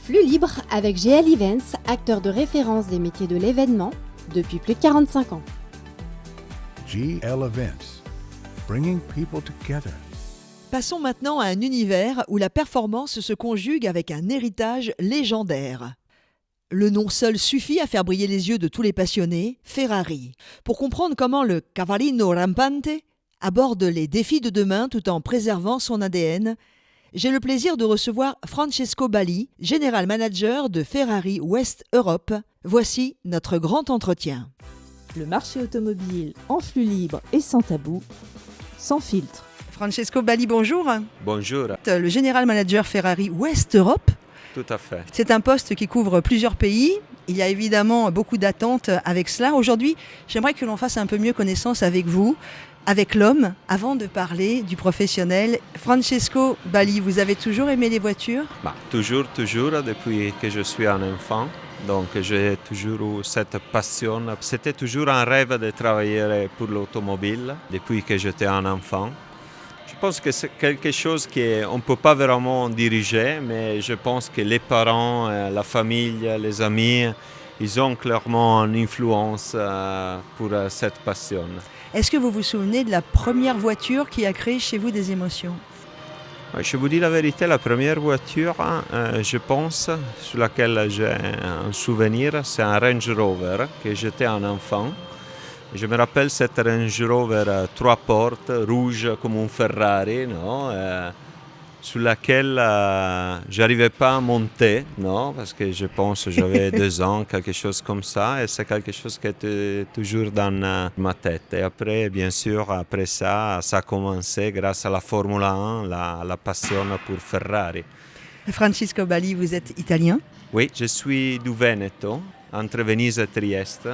Flux libre avec GL Events, acteur de référence des métiers de l'événement depuis plus de 45 ans. GL Events, bringing people together. Passons maintenant à un univers où la performance se conjugue avec un héritage légendaire. Le nom seul suffit à faire briller les yeux de tous les passionnés, Ferrari. Pour comprendre comment le Cavallino Rampante aborde les défis de demain tout en préservant son ADN, j'ai le plaisir de recevoir Francesco Balli, General Manager de Ferrari West Europe. Voici notre grand entretien. Le marché automobile en flux libre et sans tabou, sans filtre. Francesco Balli, bonjour. Bonjour. Le General Manager Ferrari West Europe. Tout à fait. C'est un poste qui couvre plusieurs pays. Il y a évidemment beaucoup d'attentes avec cela. Aujourd'hui, j'aimerais que l'on fasse un peu mieux connaissance avec vous, avec l'homme, avant de parler du professionnel. Francesco Balli, vous avez toujours aimé les voitures ? Toujours, depuis que je suis un enfant. Donc j'ai toujours eu cette passion. C'était toujours un rêve de travailler pour l'automobile depuis que j'étais un enfant. Je pense que c'est quelque chose qu'on ne peut pas vraiment diriger, mais je pense que les parents, la famille, les amis, ils ont clairement une influence pour cette passion. Est-ce que vous vous souvenez de la première voiture qui a créé chez vous des émotions ? Je vous dis la vérité, la première voiture, je pense, sur laquelle j'ai un souvenir, c'est un Range Rover, que j'étais un enfant. Je me rappelle cette Range Rover 3 portes, rouge comme un Ferrari, no? Sur laquelle je n'arrivais pas à monter, no? Parce que je pense que j'avais 2 ans, quelque chose comme ça, et c'est quelque chose qui était toujours dans ma tête. Et après, bien sûr, après ça a commencé grâce à la Formule 1, la passion pour Ferrari. Francesco Balli, vous êtes italien ? Oui, je suis du Veneto, entre Venise et Trieste.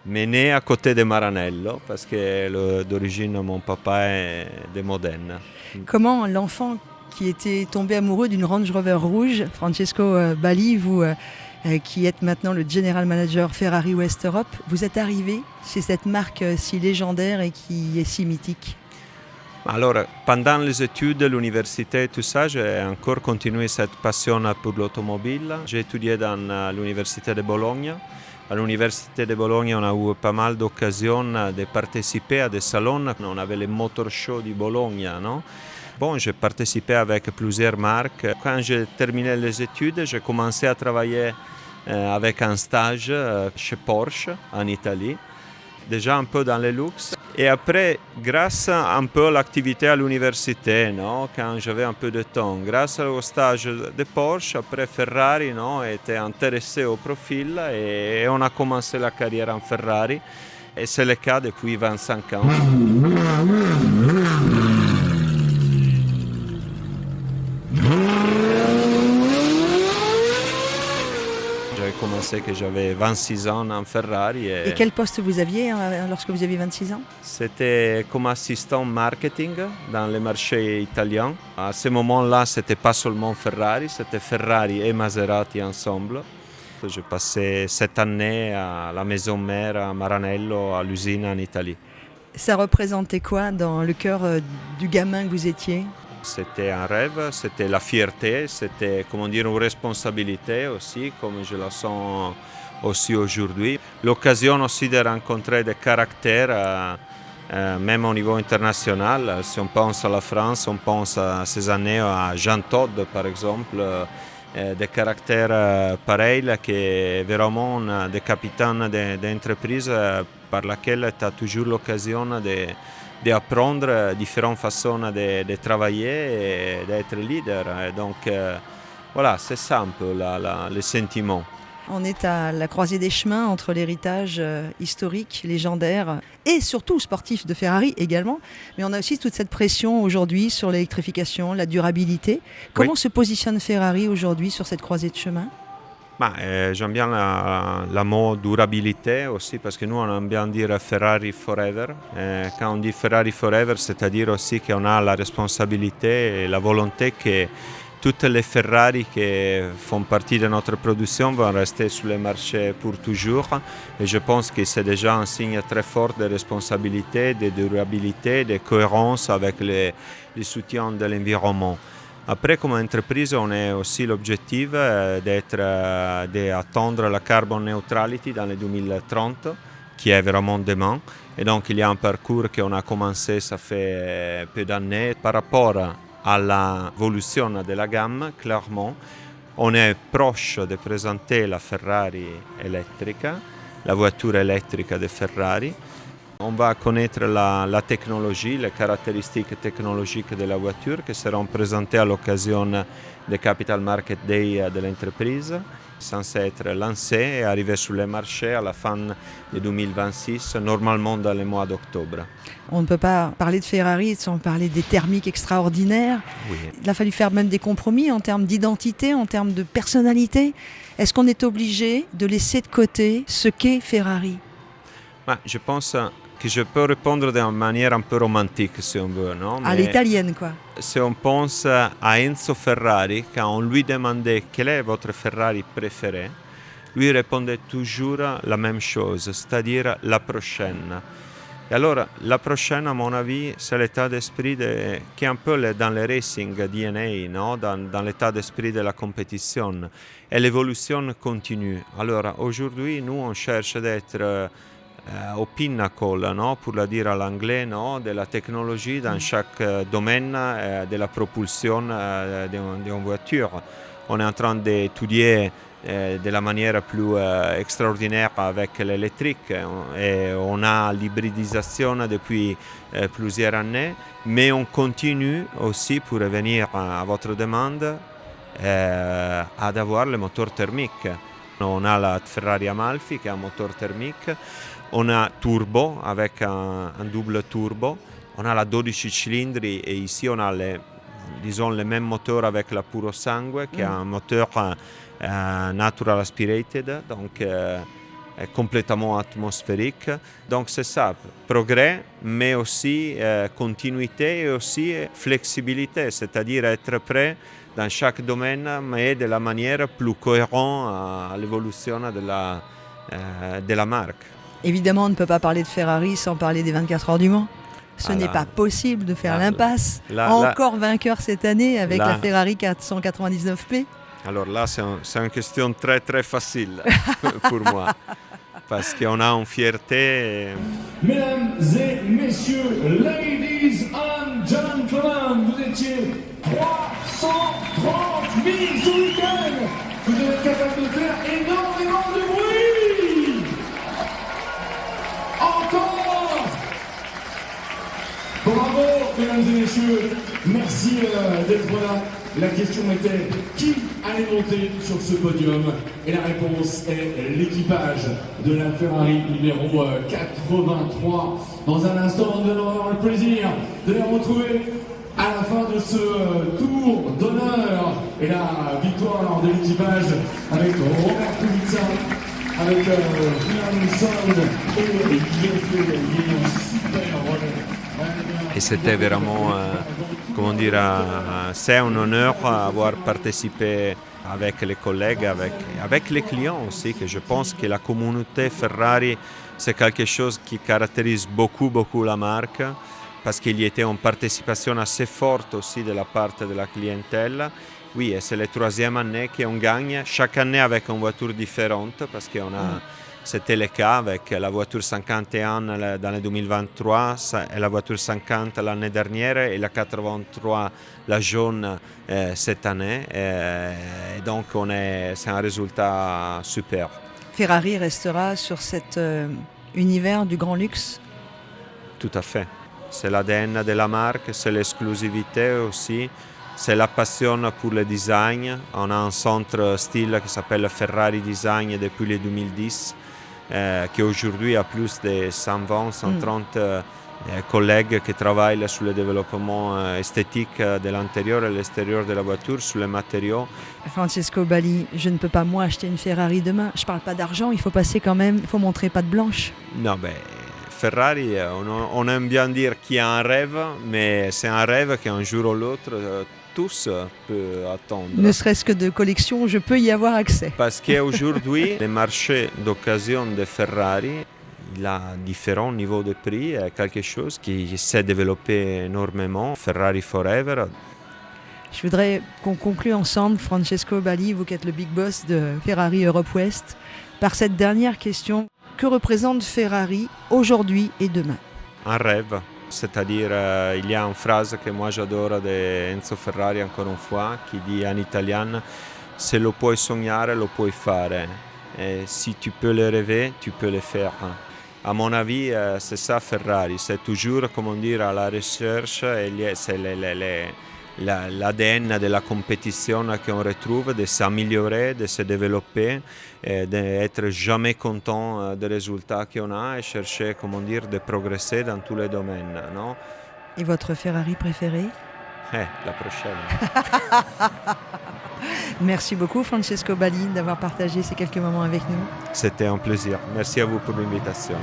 Mais né à côté de Maranello, parce que d'origine mon papa est de Modène. Comment l'enfant qui était tombé amoureux d'une Range Rover rouge, Francesco Balli, vous qui êtes maintenant le General Manager Ferrari West Europe, vous êtes arrivé chez cette marque si légendaire et qui est si mythique ? Alors, pendant les études, l'université et tout ça, j'ai encore continué cette passion pour l'automobile. J'ai étudié dans l'université de Bologne. À l'université de Bologne, on a eu pas mal d'occasions de participer à des salons. On avait le Motor Show de Bologne, non? Bon, j'ai participé avec plusieurs marques. Quand j'ai terminé les études, j'ai commencé à travailler avec un stage chez Porsche en Italie, déjà un peu dans le luxe. Et après, grâce un peu à l'activité à l'université, no? Quand j'avais un peu de temps, grâce au stage de Porsche, après Ferrari, no? Était intéressé au profil et on a commencé la carrière en Ferrari. Et c'est le cas depuis 25 ans. J'avais commencé que j'avais 26 ans en Ferrari. Et quel poste vous aviez lorsque vous aviez 26 ans ? C'était comme assistant marketing dans le marché italien. À ce moment-là, ce n'était pas seulement Ferrari, c'était Ferrari et Maserati ensemble. J'ai passé 7 années à la maison mère à Maranello, à l'usine en Italie. Ça représentait quoi dans le cœur du gamin que vous étiez ? C'était un rêve, c'était la fierté, c'était comment dire, une responsabilité aussi, comme je la sens aussi aujourd'hui. L'occasion aussi de rencontrer des caractères, même au niveau international. Si on pense à la France, on pense à ces années à Jean Todt par exemple, des caractères pareils qui vraiment des capitaines d'entreprise par lesquels tu as toujours l'occasion d'apprendre différentes façons de travailler et d'être leader. Et donc voilà, c'est ça un peu le sentiment. On est à la croisée des chemins entre l'héritage historique, légendaire et surtout sportif de Ferrari également. Mais on a aussi toute cette pression aujourd'hui sur l'électrification, la durabilité. Comment se positionne Ferrari aujourd'hui sur cette croisée de chemin ? J'aime bien la mot durabilité aussi parce que nous on aime bien dire Ferrari Forever. Quand on dit Ferrari Forever, c'est-à-dire aussi qu'on a la responsabilité et la volonté que toutes les Ferrari qui font partie de notre production vont rester sur le marché pour toujours. Et je pense que c'est déjà un signe très fort de responsabilité, de durabilité, de cohérence avec les soutiens de l'environnement. Après, comme entreprise, on a aussi l'objectif d'atteindre la carbon neutrality dans les 2030, qui est vraiment demain. Et donc, il y a un parcours qu'on a commencé, ça fait peu d'années. Par rapport à l'évolution de la gamme, clairement, on est proche de présenter la Ferrari Elettrica, la voiture électrique de Ferrari. On va connaître la technologie, les caractéristiques technologiques de la voiture qui seront présentées à l'occasion du Capital Market Day de l'entreprise, censé être lancé et arriver sur le marché à la fin de 2026, normalement dans le mois d'octobre. On ne peut pas parler de Ferrari sans parler des thermiques extraordinaires. Oui. Il a fallu faire même des compromis en termes d'identité, en termes de personnalité. Est-ce qu'on est obligé de laisser de côté ce qu'est Ferrari ? Je pense que je peux répondre d'une manière un peu romantique, si on veut, non? À l'italienne, quoi. Si on pense à Enzo Ferrari, quand on lui demandait quel est votre Ferrari préféré, lui répondait toujours la même chose, c'est-à-dire la prochaine. Et alors, la prochaine, à mon avis, c'est l'état d'esprit qui est un peu dans le racing DNA, no? Dans l'état d'esprit de la compétition. Et l'évolution continue. Alors, aujourd'hui, nous, on cherche d'être au pinnacle, no? Pour le dire à l'anglais, no? De la technologie dans chaque domaine de la propulsion d'une voiture. On est en train d'étudier de la manière plus extraordinaire avec l'électrique et on a l'hybridisation depuis plusieurs années, mais on continue aussi, pour revenir à votre demande, à avoir le moteur thermique. On a la Ferrari Amalfi qui est un moteur thermique. On a turbo avec un double turbo, on a la 12 cilindri et ici on a le même moteur avec la Puro Sangue qui est un moteur natural aspirated, donc complètement atmosphérique. Donc c'est ça, progrès, mais aussi continuité et aussi flexibilité, c'est-à-dire être prêt dans chaque domaine, mais de la manière plus cohérente à l'évolution de la marque. Évidemment, on ne peut pas parler de Ferrari sans parler des 24 heures du Mans. Ce n'est pas possible de faire l'impasse. Encore vainqueur cette année avec la Ferrari 499P. Alors là, c'est une question très très facile pour moi. Parce qu'on a une fierté. Mesdames et messieurs, ladies and gentlemen, vous étiez 330 000 ce week-end. Vous êtes capable de faire énormément de bruit. Encore. Bravo, mesdames et messieurs. Merci d'être là. La question était qui allait monter sur ce podium? Et la réponse est l'équipage de la Ferrari numéro 83. Dans un instant, nous allons avoir le plaisir de les retrouver à la fin de ce tour d'honneur. Et la victoire de l'équipage avec Robert Kubica, avec Liam Neeson et Jeff super relais. Et c'était vraiment, c'est un honneur d'avoir participé avec les collègues, avec les clients aussi, que je pense que la communauté Ferrari, c'est quelque chose qui caractérise beaucoup la marque, parce qu'il y était une participation assez forte aussi de la part de la clientèle. Oui, et c'est la troisième année qu'on gagne, chaque année avec une voiture différente, parce qu'on a... C'était le cas avec la voiture 51 dans le 2023 et la voiture 50 l'année dernière et la 83 la jaune cette année. Et donc c'est un résultat super. Ferrari restera sur cet univers du grand luxe? Tout à fait. C'est l'ADN de la marque, c'est l'exclusivité aussi. C'est la passion pour le design. On a un centre style qui s'appelle Ferrari Design depuis le 2010. Qui aujourd'hui a plus de 120-130 collègues qui travaillent sur le développement esthétique de l'intérieur et l'extérieur de la voiture, sur les matériaux. Francesco Balli, je ne peux pas moi acheter une Ferrari demain. Je ne parle pas d'argent, il faut passer quand même, il faut montrer patte blanche. Non, Ferrari, on aime bien dire qu'il y a un rêve, mais c'est un rêve qu'un jour ou l'autre, tous peuvent attendre. Ne serait-ce que de collection, je peux y avoir accès. Parce qu'aujourd'hui, le marché d'occasion de Ferrari, il a différents niveaux de prix, quelque chose qui s'est développé énormément. Ferrari Forever. Je voudrais qu'on conclue ensemble, Francesco Balli, vous qui êtes le big boss de Ferrari Europe West, par cette dernière question. Que représente Ferrari aujourd'hui et demain? Un rêve, c'est-à-dire il y a une phrase que moi j'adore de Enzo Ferrari encore une fois, qui dit en italien se lo puoi sognare, lo puoi fare. Et si tu peux le rêver, tu peux le faire. À mon avis, c'est ça Ferrari, c'est toujours, comment dire, à la recherche, c'est l'ADN de la compétition qu'on retrouve, de s'améliorer, de se développer, d'être jamais content des résultats qu'on a et chercher, comment dire, de progresser dans tous les domaines. Non? Et votre Ferrari préférée? La prochaine. Merci beaucoup Francesco Balli d'avoir partagé ces quelques moments avec nous. C'était un plaisir. Merci à vous pour l'invitation.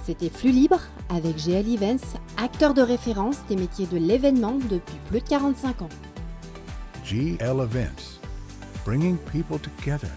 C'était Flux Libre avec GL Events, acteur de référence des métiers de l'événement depuis plus de 45 ans. GL Events, bringing people together.